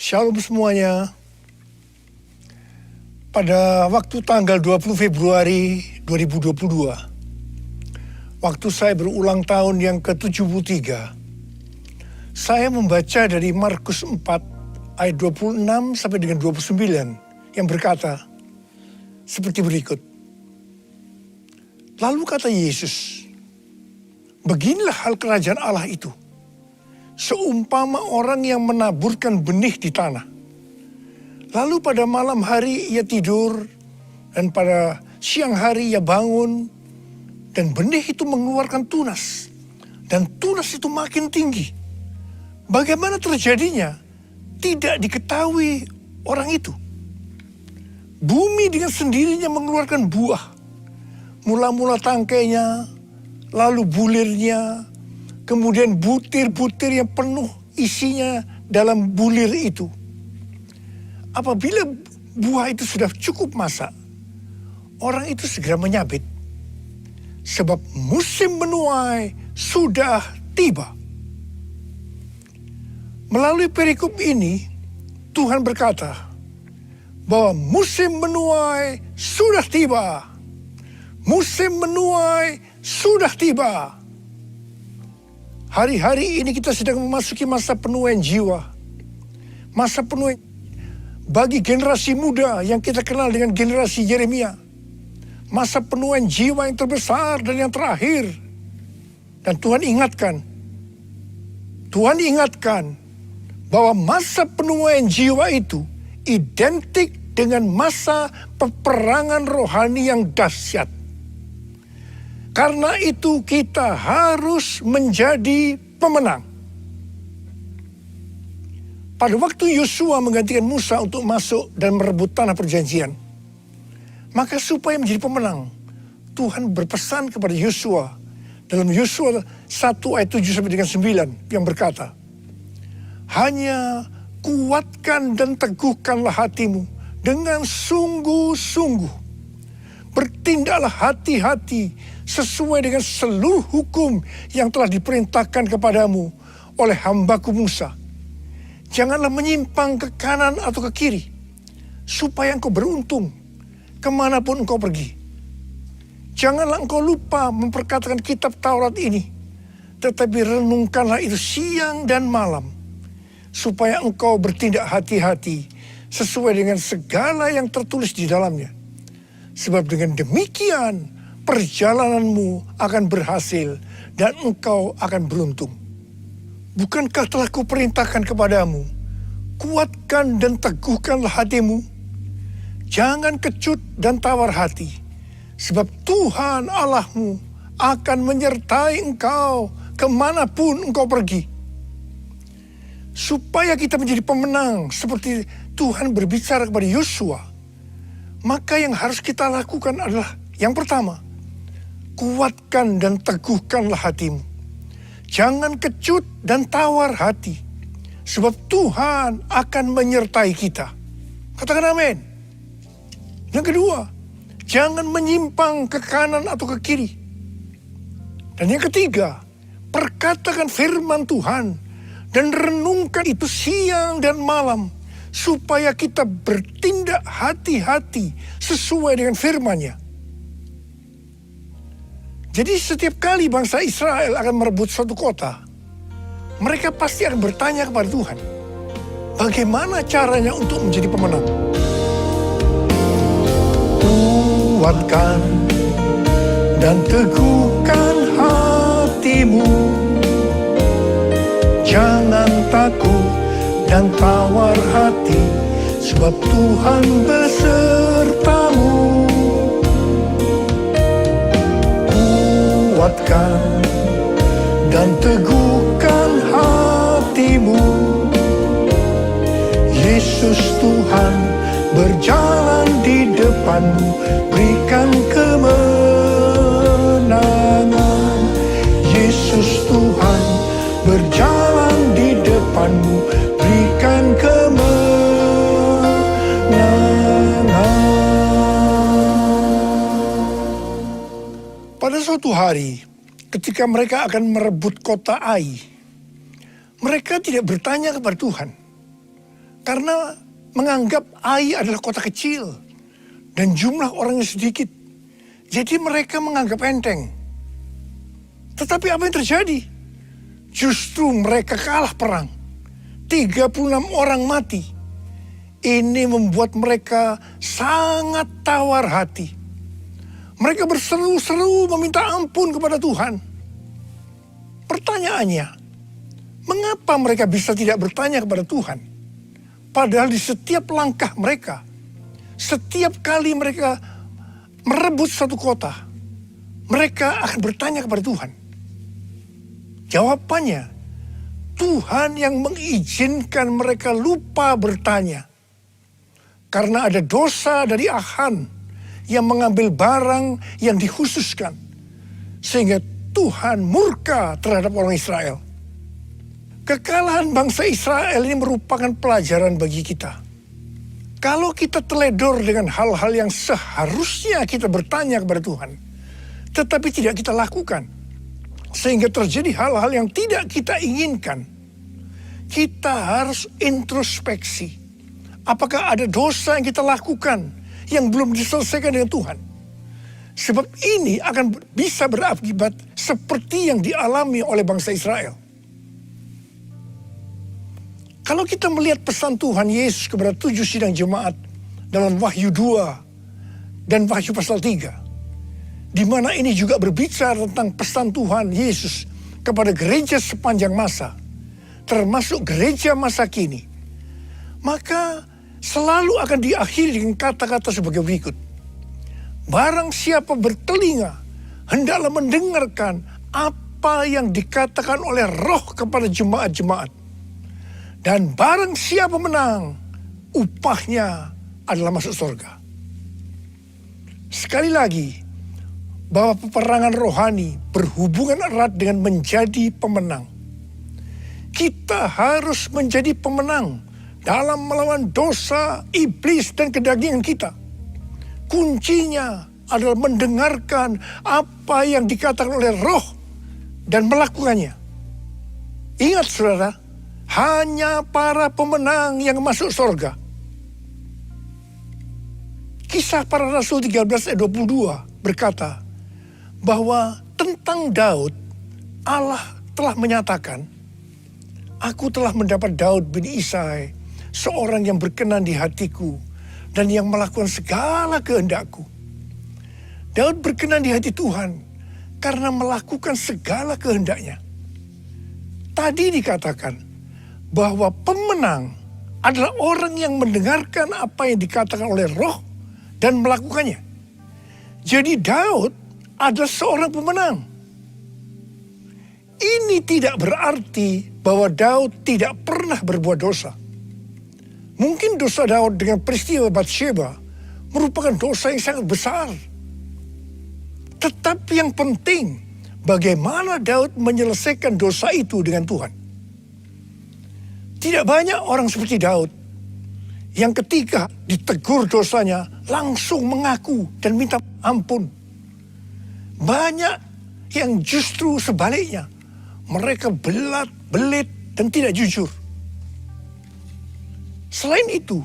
Shalom semuanya. Pada waktu tanggal 20 Februari 2022, waktu saya berulang tahun yang ke-73, saya membaca dari Markus 4 ayat 26 sampai dengan 29 yang berkata seperti berikut. Lalu kata Yesus, beginilah hal kerajaan Allah itu. Seumpama orang yang menaburkan benih di tanah. Lalu pada malam hari ia tidur, dan pada siang hari ia bangun, dan benih itu mengeluarkan tunas. Dan tunas itu makin tinggi. Bagaimana terjadinya? Tidak diketahui orang itu. Bumi dengan sendirinya mengeluarkan buah. Mula-mula tangkainya, lalu bulirnya, kemudian butir-butir yang penuh isinya dalam bulir itu. Apabila buah itu sudah cukup masak, orang itu segera menyabit. Sebab musim menuai sudah tiba. Melalui perikop ini, Tuhan berkata bahwa musim menuai sudah tiba. Musim menuai sudah tiba. Hari-hari ini kita sedang memasuki masa penuaian jiwa. Masa penuaian bagi generasi muda yang kita kenal dengan generasi Yeremia. Masa penuaian jiwa yang terbesar dan yang terakhir. Dan Tuhan ingatkan bahwa masa penuaian jiwa itu identik dengan masa peperangan rohani yang dahsyat. Karena itu kita harus menjadi pemenang. Pada waktu Yosua menggantikan Musa untuk masuk dan merebut tanah perjanjian, maka supaya menjadi pemenang, Tuhan berpesan kepada Yosua dalam Yosua 1 ayat 7 sampai dengan 9 yang berkata, hanya kuatkan dan teguhkanlah hatimu dengan sungguh-sungguh. Bertindaklah hati-hati sesuai dengan seluruh hukum yang telah diperintahkan kepadamu oleh hambaku Musa. Janganlah menyimpang ke kanan atau ke kiri, supaya engkau beruntung kemanapun engkau pergi. Janganlah engkau lupa memperkatakan kitab Taurat ini, tetapi renungkanlah itu siang dan malam, supaya engkau bertindak hati-hati sesuai dengan segala yang tertulis di dalamnya. Sebab dengan demikian perjalananmu akan berhasil dan engkau akan beruntung. Bukankah telah kuperintahkan kepadamu, kuatkan dan teguhkanlah hatimu. Jangan kecut dan tawar hati, sebab Tuhan Allahmu akan menyertai engkau kemanapun engkau pergi. Supaya kita menjadi pemenang seperti Tuhan berbicara kepada Yosua, maka yang harus kita lakukan adalah yang pertama, kuatkan dan teguhkanlah hatimu. Jangan kecut dan tawar hati, sebab Tuhan akan menyertai kita. Katakan amin. Yang kedua, jangan menyimpang ke kanan atau ke kiri. Dan yang ketiga, perkatakan firman Tuhan dan renungkan itu siang dan malam, supaya kita bertindak hati-hati sesuai dengan firman-Nya. Jadi setiap kali bangsa Israel akan merebut suatu kota, mereka pasti akan bertanya kepada Tuhan, bagaimana caranya untuk menjadi pemenang? Kuatkan dan teguhkan hatimu, jangan takut dan tawar hati, sebab Tuhan besertamu. Kuatkan dan teguhkan hatimu, Yesus Tuhan berjalan di depanmu, berikan kemenangan. Yesus Tuhan berjalan di depanmu, berikan kemenangan. Pada suatu hari, ketika mereka akan merebut kota Ai, mereka tidak bertanya kepada Tuhan, Karena menganggap Ai adalah kota kecil dan jumlah orangnya sedikit. Jadi mereka menganggap enteng. Tetapi apa yang terjadi? Justru mereka kalah perang. 36 orang mati. Ini membuat mereka sangat tawar hati. Mereka berseru-seru meminta ampun kepada Tuhan. Pertanyaannya, mengapa mereka bisa tidak bertanya kepada Tuhan? Padahal di setiap langkah mereka, setiap kali mereka merebut satu kota, mereka akan bertanya kepada Tuhan. Jawabannya, Tuhan yang mengizinkan mereka lupa bertanya. Karena ada dosa dari Achan yang mengambil barang yang dikhususkan. Sehingga Tuhan murka terhadap orang Israel. Kekalahan bangsa Israel ini merupakan pelajaran bagi kita. Kalau kita teledor dengan hal-hal yang seharusnya kita bertanya kepada Tuhan, tetapi tidak kita lakukan, sehingga terjadi hal-hal yang tidak kita inginkan, kita harus introspeksi. Apakah ada dosa yang kita lakukan yang belum diselesaikan dengan Tuhan? Sebab ini akan bisa berakibat seperti yang dialami oleh bangsa Israel. Kalau kita melihat pesan Tuhan Yesus kepada 7 sidang jemaat dalam Wahyu 2 dan Wahyu pasal 3, di mana ini juga berbicara tentang pesan Tuhan Yesus kepada gereja sepanjang masa, termasuk gereja masa kini, maka selalu akan diakhiri dengan kata-kata sebagai berikut. Barang siapa bertelinga, hendaklah mendengarkan apa yang dikatakan oleh Roh kepada jemaat-jemaat. Dan barang siapa menang, upahnya adalah masuk surga. Sekali lagi, bahwa peperangan rohani berhubungan erat dengan menjadi pemenang. Kita harus menjadi pemenang dalam melawan dosa, iblis, dan kedagingan kita. Kuncinya adalah mendengarkan apa yang dikatakan oleh Roh dan melakukannya. Ingat saudara, hanya para pemenang yang masuk surga. Kisah para Rasul 13 ayat 22 berkata bahwa tentang Daud, Allah telah menyatakan, "Aku telah mendapat Daud bin Isai, seorang yang berkenan di hatiku dan yang melakukan segala kehendakku." Daud berkenan di hati Tuhan karena melakukan segala kehendaknya. Tadi dikatakan bahwa pemenang adalah orang yang mendengarkan apa yang dikatakan oleh Roh dan melakukannya. Jadi Daud adalah seorang pemenang. Ini tidak berarti bahwa Daud tidak pernah berbuat dosa. Mungkin dosa Daud dengan peristiwa Batsheba merupakan dosa yang sangat besar. Tetapi yang penting, bagaimana Daud menyelesaikan dosa itu dengan Tuhan. Tidak banyak orang seperti Daud yang ketika ditegur dosanya langsung mengaku dan minta ampun. Banyak yang justru sebaliknya, mereka belit dan tidak jujur. Selain itu,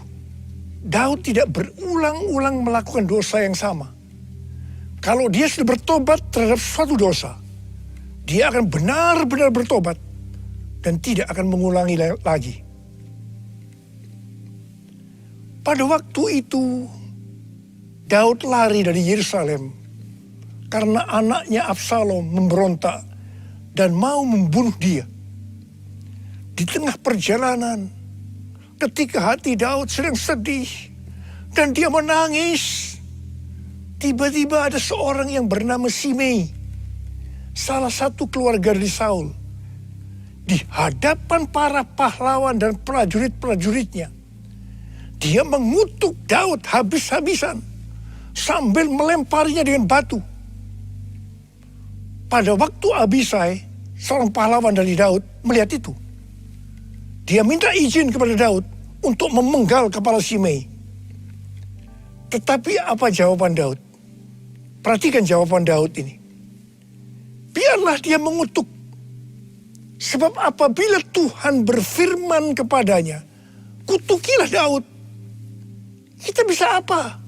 Daud tidak berulang-ulang melakukan dosa yang sama. Kalau dia sudah bertobat terhadap suatu dosa, dia akan benar-benar bertobat dan tidak akan mengulangi lagi. Pada waktu itu, Daud lari dari Yerusalem karena anaknya Absalom memberontak dan mau membunuh dia. Di tengah perjalanan, ketika hati Daud sedang sedih dan dia menangis, tiba-tiba ada seorang yang bernama Simei, salah satu keluarga dari Saul, di hadapan para pahlawan dan prajurit-prajuritnya. Dia mengutuk Daud habis-habisan sambil melemparinya dengan batu. Pada waktu Abisai, seorang pahlawan dari Daud, melihat itu, dia minta izin kepada Daud untuk memenggal kepala Simei. Tetapi apa jawaban Daud? Perhatikan jawaban Daud ini. Biarlah dia mengutuk. Sebab apabila Tuhan berfirman kepadanya, kutukilah Daud. Kita bisa apa?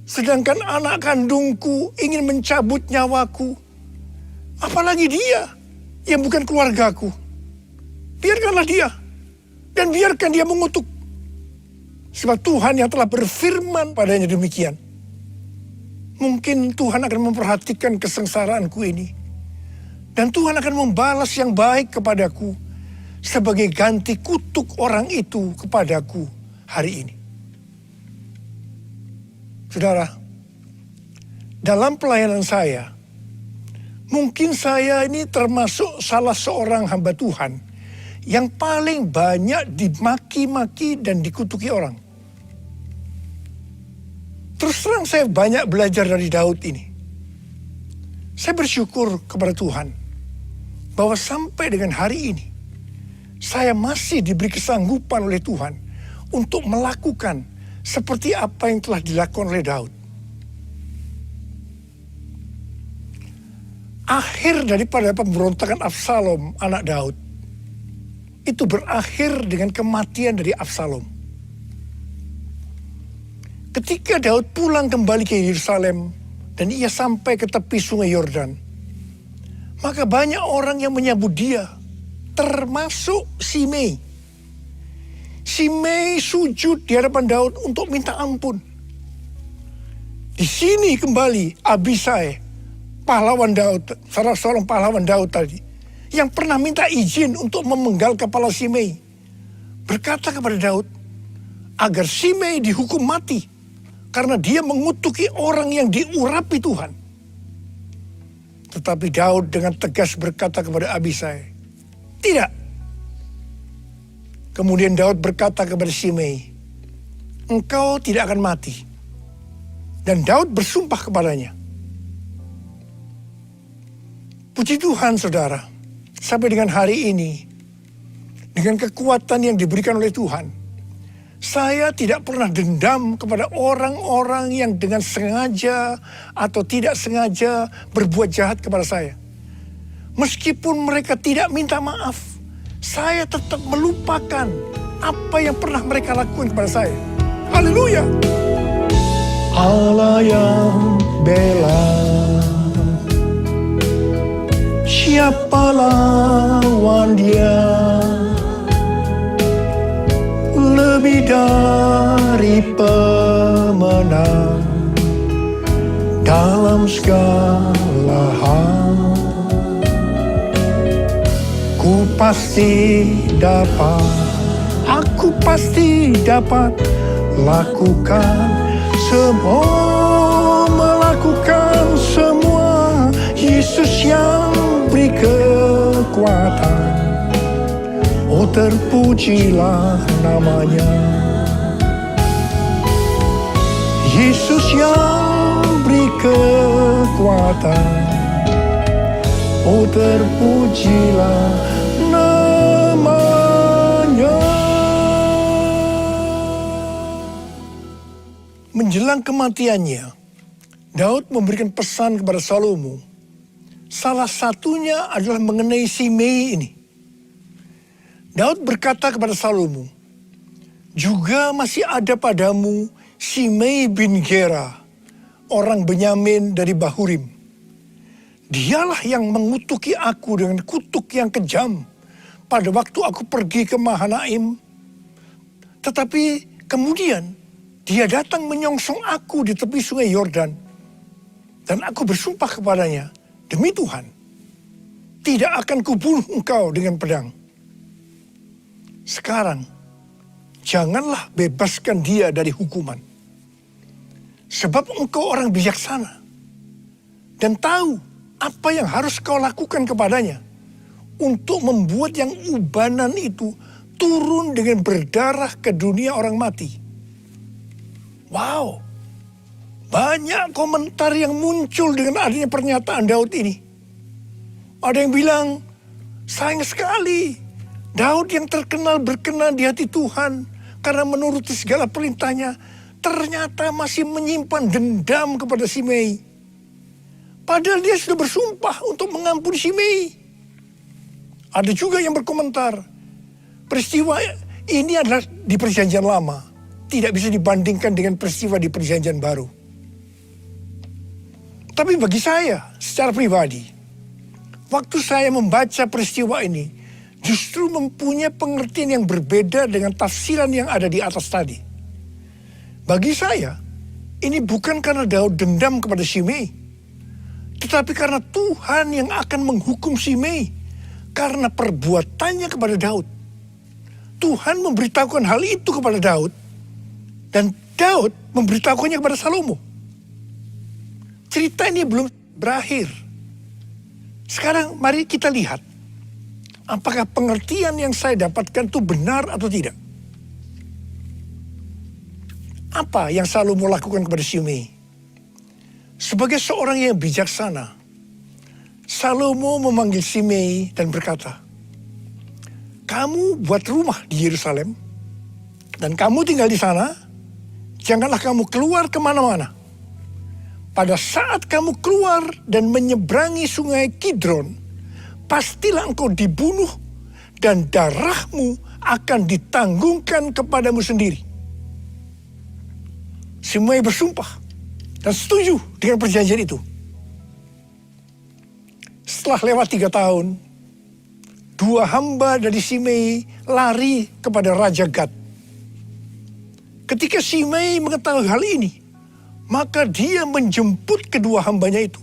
Sedangkan anak kandungku ingin mencabut nyawaku. Apalagi dia yang bukan keluargaku. Biarkanlah dia. Dan biarkan dia mengutuk. Sebab Tuhan yang telah berfirman padanya demikian. Mungkin Tuhan akan memperhatikan kesengsaraanku ini. Dan Tuhan akan membalas yang baik kepadaku. Sebagai ganti kutuk orang itu kepadaku hari ini. Saudara, dalam pelayanan saya, mungkin saya ini termasuk salah seorang hamba Tuhan yang paling banyak dimaki-maki dan dikutuki orang. Terus terang saya banyak belajar dari Daud ini. Saya bersyukur kepada Tuhan bahwa sampai dengan hari ini, saya masih diberi kesanggupan oleh Tuhan untuk melakukan seperti apa yang telah dilakukan oleh Daud. Akhir daripada pemberontakan Absalom, anak Daud, itu berakhir dengan kematian dari Absalom. Ketika Daud pulang kembali ke Yerusalem dan ia sampai ke tepi sungai Yordan, maka banyak orang yang menyambut dia, termasuk Shimei. Shimei sujud di hadapan Daud untuk minta ampun. Di sini kembali Abisai, pahlawan Daud, salah seorang pahlawan Daud tadi, yang pernah minta izin untuk memenggal kepala Shimei, berkata kepada Daud agar Shimei dihukum mati karena dia mengutuki orang yang diurapi Tuhan. Tetapi Daud dengan tegas berkata kepada Abisai, "Tidak." Kemudian Daud berkata kepada Shimei, "Engkau tidak akan mati." Dan Daud bersumpah kepadanya. Puji Tuhan saudara, sampai dengan hari ini, dengan kekuatan yang diberikan oleh Tuhan, saya tidak pernah dendam kepada orang-orang yang dengan sengaja atau tidak sengaja berbuat jahat kepada saya. Meskipun mereka tidak minta maaf, saya tetap melupakan apa yang pernah mereka lakukan kepada saya. Haleluya. Allah yang bela, siapa lawan dia? Lebih dari pemenang dalam segala hal. Aku pasti dapat lakukan semua, melakukan semua. Yesus yang beri kekuatan, oh terpujilah namanya. Yesus yang beri kekuatan, oh terpujilah namanya. Menjelang kematiannya, Daud memberikan pesan kepada Salomo. Salah satunya adalah mengenai Shimei ini. Daud berkata kepada Salomo, "Juga masih ada padamu Shimei bin Gera, orang Benyamin dari Bahurim. Dialah yang mengutuki aku dengan kutuk yang kejam pada waktu aku pergi ke Mahanaim. Tetapi kemudian dia datang menyongsong aku di tepi sungai Yordan. Dan aku bersumpah kepadanya, demi Tuhan, tidak akan kubunuh engkau dengan pedang. Sekarang, janganlah bebaskan dia dari hukuman. Sebab engkau orang bijaksana dan tahu apa yang harus kau lakukan kepadanya untuk membuat yang ubanan itu turun dengan berdarah ke dunia orang mati." Wow, banyak komentar yang muncul dengan adanya pernyataan Daud ini. Ada yang bilang, sayang sekali Daud yang terkenal berkenan di hati Tuhan karena menuruti segala perintahnya, ternyata masih menyimpan dendam kepada Shimei. Padahal dia sudah bersumpah untuk mengampuni Shimei. Ada juga yang berkomentar, peristiwa ini adalah di perjanjian lama. Tidak bisa dibandingkan dengan peristiwa di perjanjian baru. Tapi bagi saya, secara pribadi, waktu saya membaca peristiwa ini, justru mempunyai pengertian yang berbeda dengan tafsiran yang ada di atas tadi. Bagi saya, ini bukan karena Daud dendam kepada Shimei, tetapi karena Tuhan yang akan menghukum Shimei karena perbuatannya kepada Daud. Tuhan memberitahukan hal itu kepada Daud, dan Daud memberitahukannya kepada Salomo. Cerita ini belum berakhir. Sekarang mari kita lihat, apakah pengertian yang saya dapatkan itu benar atau tidak. Apa yang Salomo lakukan kepada Shimei? Sebagai seorang yang bijaksana, Salomo memanggil Shimei dan berkata, kamu buat rumah di Yerusalem, dan kamu tinggal di sana, janganlah kamu keluar kemana-mana. Pada saat kamu keluar dan menyeberangi sungai Kidron, pastilah engkau dibunuh dan darahmu akan ditanggungkan kepadamu sendiri. Shimei bersumpah dan setuju dengan perjanjian itu. Setelah lewat 3 tahun, 2 hamba dari Shimei lari kepada Raja Gad. Ketika Shimei mengetahui hal ini, maka dia menjemput kedua hambanya itu.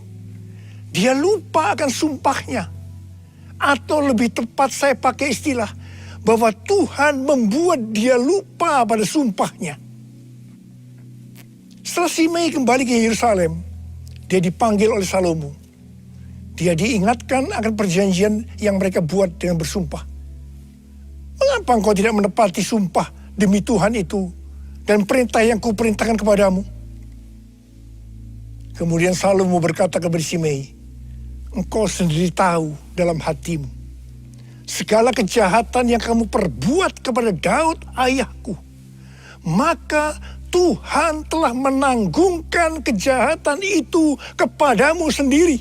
Dia lupa akan sumpahnya. Atau lebih tepat saya pakai istilah, bahwa Tuhan membuat dia lupa pada sumpahnya. Setelah Shimei kembali ke Yerusalem, dia dipanggil oleh Salomo. Dia diingatkan akan perjanjian yang mereka buat dengan bersumpah. Mengapa engkau tidak menepati sumpah demi Tuhan itu dan perintah yang kuperintahkan kepadamu? Kemudian Salomo berkata kepada Shimei, engkau sendiri tahu dalam hatimu segala kejahatan yang kamu perbuat kepada Daud ayahku. Maka Tuhan telah menanggungkan kejahatan itu kepadamu sendiri.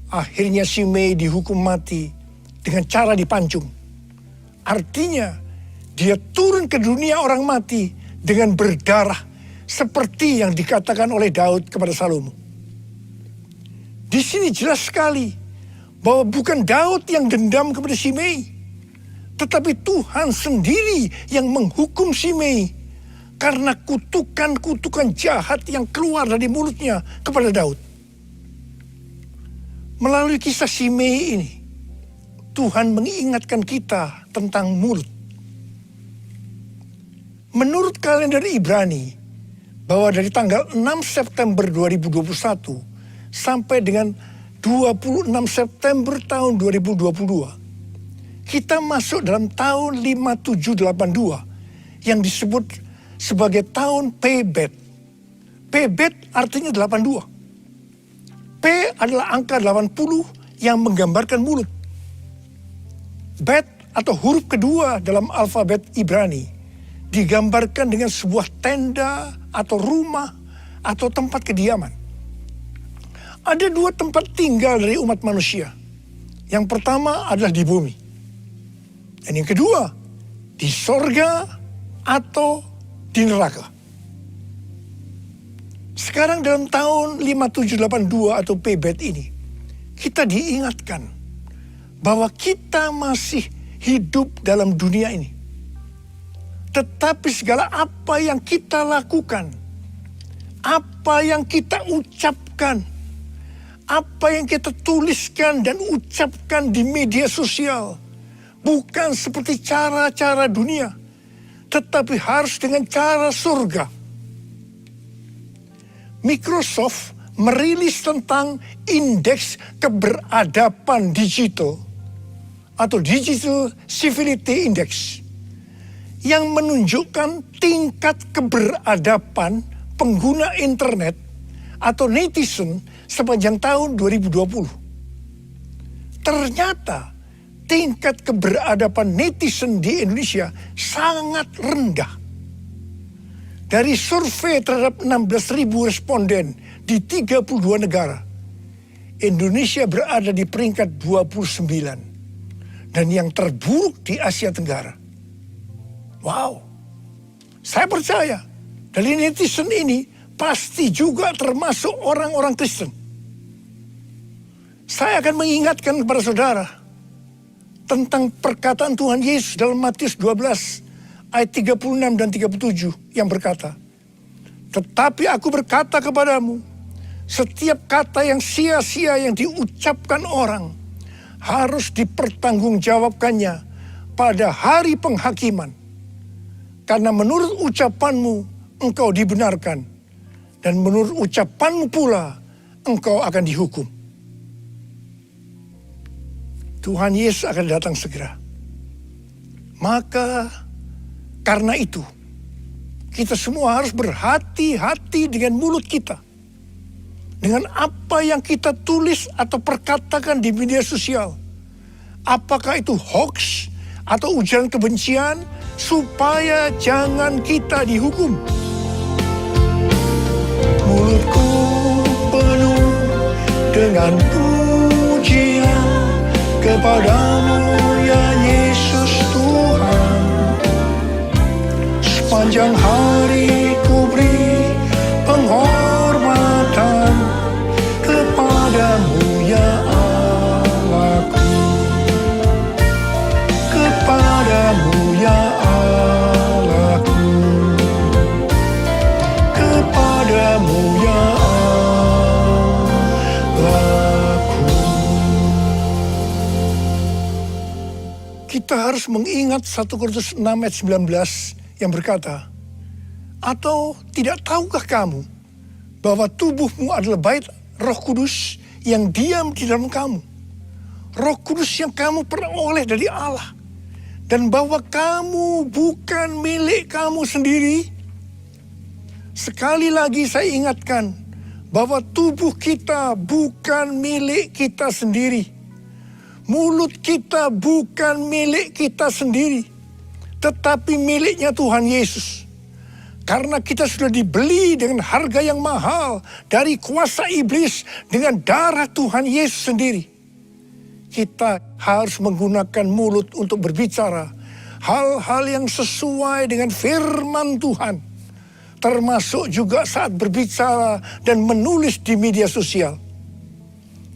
Akhirnya Shimei dihukum mati dengan cara dipancung. Artinya dia turun ke dunia orang mati dengan berdarah, seperti yang dikatakan oleh Daud kepada Salomo. Di sini jelas sekali bahwa bukan Daud yang dendam kepada Shimei, tetapi Tuhan sendiri yang menghukum Shimei karena kutukan-kutukan jahat yang keluar dari mulutnya kepada Daud. Melalui kisah Shimei ini, Tuhan mengingatkan kita tentang mulut. Menurut kalender Ibrani, bahwa dari tanggal 6 September 2021 sampai dengan 26 September tahun 2022, kita masuk dalam tahun 5782 yang disebut sebagai tahun Pebet. Pebet artinya 82. P adalah angka 80 yang menggambarkan mulut. Bet atau huruf kedua dalam alfabet Ibrani digambarkan dengan sebuah tenda atau rumah atau tempat kediaman. Ada 2 tempat tinggal dari umat manusia. Yang pertama adalah di bumi. Dan yang kedua, di sorga atau di neraka. Sekarang dalam tahun 5782 atau Pebet ini, kita diingatkan bahwa kita masih hidup dalam dunia ini. Tetapi segala apa yang kita lakukan, apa yang kita ucapkan, apa yang kita tuliskan dan ucapkan di media sosial, bukan seperti cara-cara dunia, tetapi harus dengan cara surga. Microsoft merilis tentang indeks keberadaban digital atau Digital Civility Index yang menunjukkan tingkat keberadaban pengguna internet atau netizen sepanjang tahun 2020. Ternyata tingkat keberadaban netizen di Indonesia sangat rendah. Dari survei terhadap 16.000 responden di 32 negara, Indonesia berada di peringkat 29 dan yang terburuk di Asia Tenggara. Wow, saya percaya dari netizen ini pasti juga termasuk orang-orang Kristen. Saya akan mengingatkan kepada saudara tentang perkataan Tuhan Yesus dalam Matius 12 ayat 36 dan 37 yang berkata, "Tetapi aku berkata kepadamu, setiap kata yang sia-sia yang diucapkan orang harus dipertanggungjawabkannya pada hari penghakiman. Karena menurut ucapanmu engkau dibenarkan, dan menurut ucapanmu pula engkau akan dihukum." Tuhan Yesus akan datang segera. Maka karena itu, kita semua harus berhati-hati dengan mulut kita. Dengan apa yang kita tulis atau perkatakan di media sosial. Apakah itu hoax atau ujaran kebencian, supaya jangan kita dihukum. Mulutku penuh dengan pujian kepadamu ya Yesus Tuhan. Sepanjang hari ku beri penghormatan kepadamu ya Allahku. Kepadamu ya Allahku. Kepadamu ya Allahku. Kita harus mengingat 1 Korintus 6 ayat 19 yang berkata, "Atau tidak tahukah kamu bahwa tubuhmu adalah bait Roh Kudus yang diam di dalam kamu? Roh Kudus yang kamu peroleh dari Allah, dan bahwa kamu bukan milik kamu sendiri?" Sekali lagi saya ingatkan bahwa tubuh kita bukan milik kita sendiri. Mulut kita bukan milik kita sendiri, tetapi miliknya Tuhan Yesus. Karena kita sudah dibeli dengan harga yang mahal dari kuasa iblis dengan darah Tuhan Yesus sendiri. Kita harus menggunakan mulut untuk berbicara hal-hal yang sesuai dengan firman Tuhan. Termasuk juga saat berbicara dan menulis di media sosial.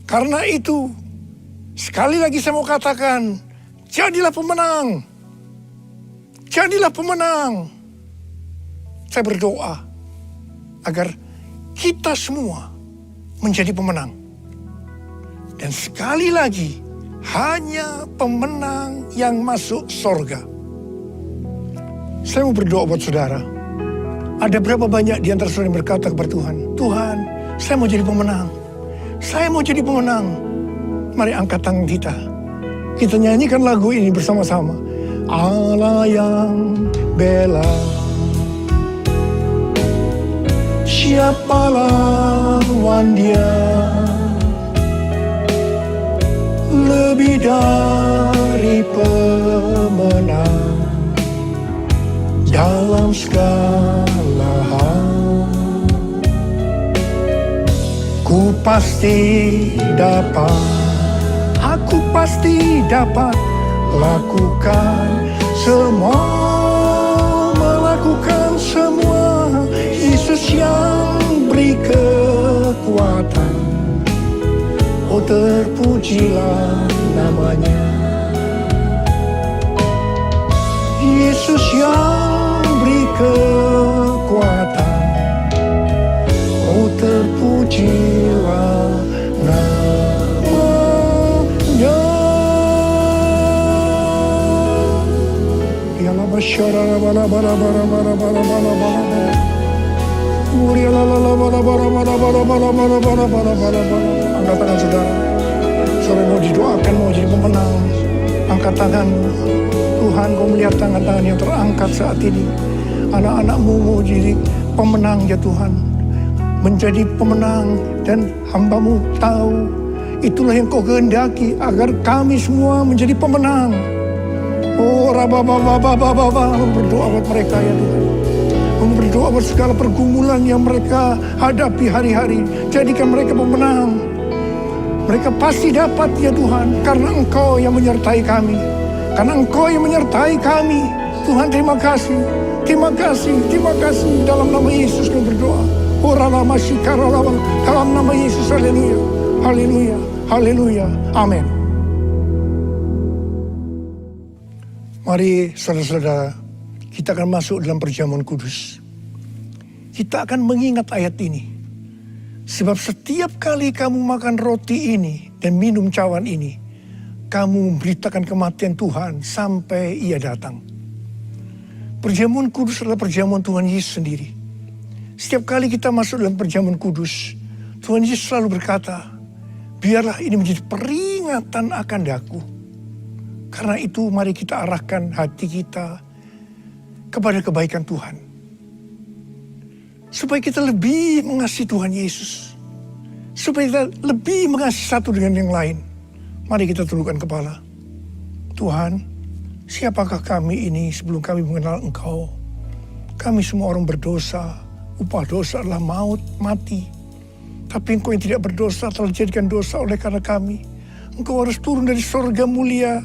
Karena itu, sekali lagi saya mau katakan, jadilah pemenang. Jadilah pemenang. Saya berdoa agar kita semua menjadi pemenang. Dan sekali lagi, hanya pemenang yang masuk sorga. Saya mau berdoa buat saudara. Ada berapa banyak di antara saudara yang berkata kepada Tuhan, "Tuhan, saya mau jadi pemenang. Saya mau jadi pemenang." Mari angkat tangan kita. Kita nyanyikan lagu ini bersama-sama. Allah yang bela, siapa lawan Dia? Lebih dari pemenang dalam segala hal. Ku pasti dapat, aku pasti dapat lakukan semua, melakukan semua. Yesus yang beri kekuatan, oh terpujilah namanya. Yesus yang beri kekuatan, oh terpujilah namanya. Angkat tangan saudara. Saudara mau didoakan, mau jadi pemenang. Angkat tanganmu. Tuhan, kau melihat tangan-tangan yang terangkat saat ini. Anak-anakmu mau jadi pemenang ya Tuhan. Menjadi pemenang, dan hambamu tahu itulah yang kau kehendaki, agar kami semua menjadi pemenang. Oh, berdoa buat mereka ya Tuhan. Berdoa buat segala pergumulan yang mereka hadapi hari-hari. Jadikan mereka pemenang. Mereka pasti dapat ya Tuhan, karena Engkau yang menyertai kami. Karena Engkau yang menyertai kami, Tuhan terima kasih. Terima kasih, terima kasih. Dalam nama Yesus kami berdoa. Dalam nama Yesus, haleluya. Haleluya, haleluya. Amin. Mari saudara-saudara, kita akan masuk dalam perjamuan kudus. Kita akan mengingat ayat ini. Sebab setiap kali kamu makan roti ini dan minum cawan ini, kamu memberitakan kematian Tuhan sampai Ia datang. Perjamuan kudus adalah perjamuan Tuhan Yesus sendiri. Setiap kali kita masuk dalam perjamuan kudus, Tuhan Yesus selalu berkata, biarlah ini menjadi peringatan akan daku. Karena itu mari kita arahkan hati kita kepada kebaikan Tuhan. Supaya kita lebih mengasihi Tuhan Yesus. Supaya kita lebih mengasihi satu dengan yang lain. Mari kita tundukkan kepala. Tuhan, siapakah kami ini sebelum kami mengenal Engkau? Kami semua orang berdosa. Upah dosa adalah maut, mati. Tapi Engkau yang tidak berdosa telah dijadikan dosa oleh karena kami. Engkau harus turun dari surga mulia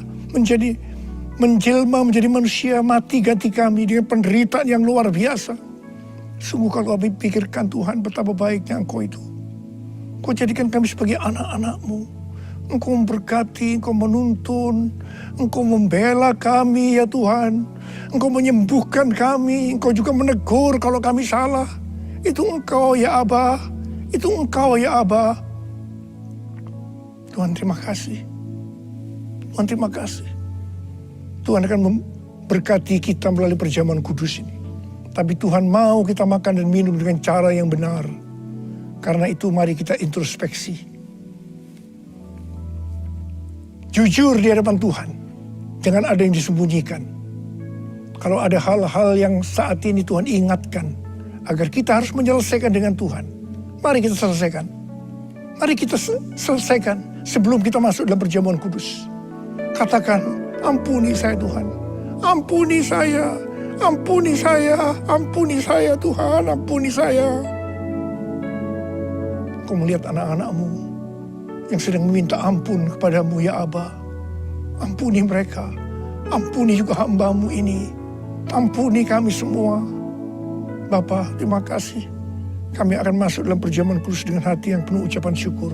menjelma menjadi manusia, mati ganti kami dengan penderitaan yang luar biasa. Sungguh kalau kami pikirkan Tuhan betapa baiknya Engkau itu. Engkau jadikan kami sebagai anak-anak-Mu. Engkau memberkati, Engkau menuntun, Engkau membela kami ya Tuhan. Engkau menyembuhkan kami, Engkau juga menegur kalau kami salah. Itu Engkau ya Aba, itu Engkau ya Aba. Tuhan terima kasih. Tuhan terima kasih. Tuhan akan memberkati kita melalui perjamuan kudus ini. Tapi Tuhan mau kita makan dan minum dengan cara yang benar. Karena itu mari kita introspeksi. Jujur di hadapan Tuhan. Jangan ada yang disembunyikan. Kalau ada hal-hal yang saat ini Tuhan ingatkan. Agar kita harus menyelesaikan dengan Tuhan. Mari kita selesaikan. Mari kita selesaikan sebelum kita masuk dalam perjamuan kudus. Katakan, ampuni saya Tuhan. Ampuni saya. Ampuni saya. Ampuni saya Tuhan. Ampuni saya. Kau melihat anak-anak-Mu yang sedang meminta ampun kepadamu ya Aba. Ampuni mereka. Ampuni juga hamba-Mu ini. Ampuni kami semua. Bapa, terima kasih. Kami akan masuk dalam perjamuan kudus dengan hati yang penuh ucapan syukur.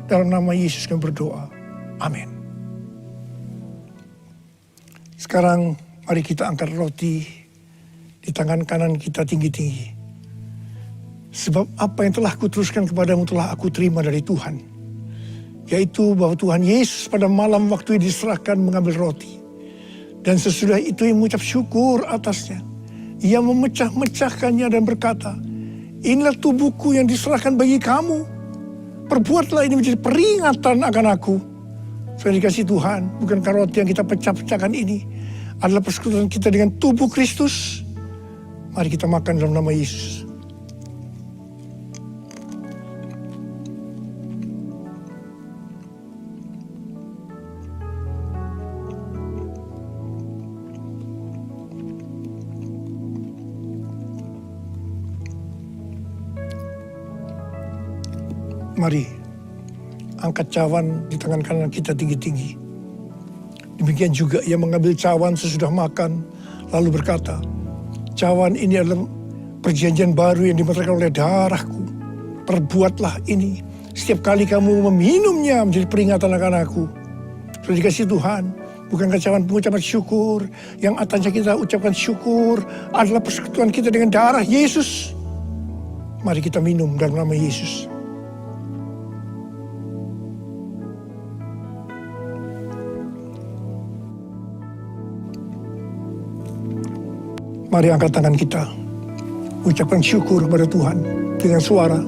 Dalam nama Yesus kami berdoa. Amin. Sekarang mari kita angkat roti di tangan kanan kita tinggi-tinggi. Sebab apa yang telah kuteruskan kepadamu telah aku terima dari Tuhan. Yaitu bahwa Tuhan Yesus pada malam waktu diserahkan mengambil roti. Dan sesudah itu ia mengucap syukur atasnya. Ia memecah-mecahkannya dan berkata, inilah tubuhku yang diserahkan bagi kamu. Perbuatlah ini menjadi peringatan akan aku. Sudah dikasih Tuhan, bukankah roti yang kita pecah-pecahkan ini adalah persekutuan kita dengan tubuh Kristus? Mari kita makan dalam nama Yesus. Mari, angkat cawan di tangan kanan kita tinggi-tinggi. Demikian juga ia mengambil cawan sesudah makan, lalu berkata, cawan ini adalah perjanjian baru yang dimeteraikan oleh darahku. Perbuatlah ini setiap kali kamu meminumnya menjadi peringatan akan aku. Sudah dikasih Tuhan, bukankah cawan pengucapan syukur, yang atasnya kita ucapkan syukur adalah persekutuan kita dengan darah Yesus. Mari kita minum dalam nama Yesus. Mari angkat tangan kita. Ucapkan syukur kepada Tuhan. Dengan suara.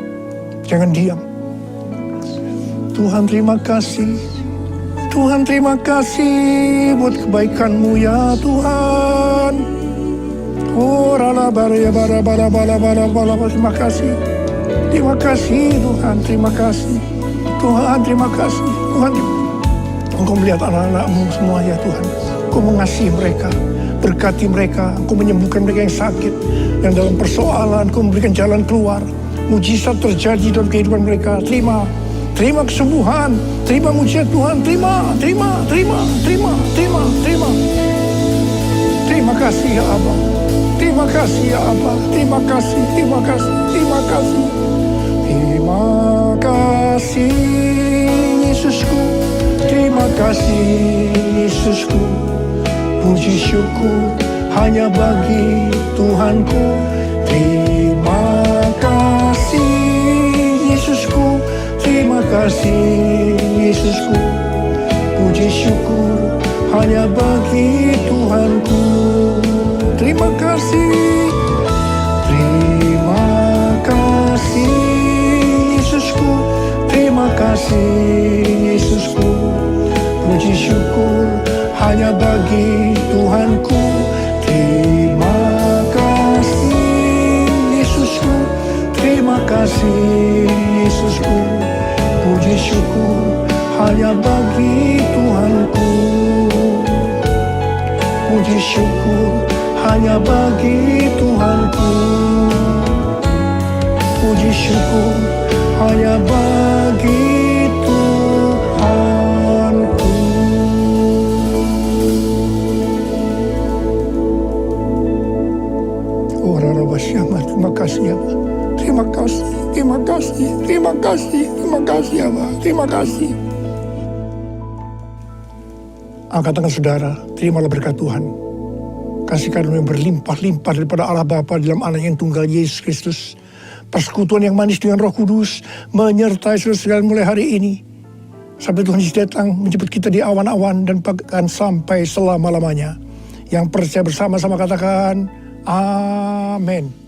Jangan diam. Tuhan terima kasih. Tuhan terima kasih buat kebaikan-Mu ya Tuhan. Oh rala bara bara bara bara bara bara. Terima kasih. Terima kasih Tuhan. Terima kasih. Tuhan terima kasih. Tuhan, Engkau melihat anak-anak-Mu semua ya Tuhan. Engkau mengasihi mereka. Berkati mereka, Engkau menyembuhkan mereka yang sakit, yang dalam persoalan, Engkau memberikan jalan keluar. Mujizat terjadi dalam kehidupan mereka. Terima kesembuhan, terima mujizat Tuhan, terima. Terima kasih ya Aba. Terima kasih ya Aba. Terima kasih, terima kasih, terima kasih. Terima kasih Yesusku. Terima kasih Yesusku. Puji syukur hanya bagi Tuhanku. Terima kasih Yesusku. Terima kasih Yesusku. Puji syukur hanya bagi Tuhanku. Terima kasih. Terima kasih Yesusku. Terima kasih Yesusku. Puji syukur hanya bagi Tuhanku. Terima kasih Yesusku. Terima kasih Yesusku. Puji syukur hanya bagi Tuhanku. Puji syukur hanya bagi Tuhanku. Puji syukur hanya bagi Tuhanku. Oh Rara Syama, terima kasih ya Pak. Terima kasih, terima kasih, terima kasih, terima kasih ya Pak. Terima kasih. Angkat tangan saudara, terimalah berkat Tuhan. Kasih karunia berlimpah-limpah daripada Allah Bapa dalam anak yang tunggal Yesus Kristus. Persekutuan yang manis dengan Roh Kudus menyertai saudara sekalian mulai hari ini. Sampai Tuhan Yesus datang menjemput kita di awan-awan dan bahkan sampai selama-lamanya. Yang percaya bersama-sama katakan, Amin.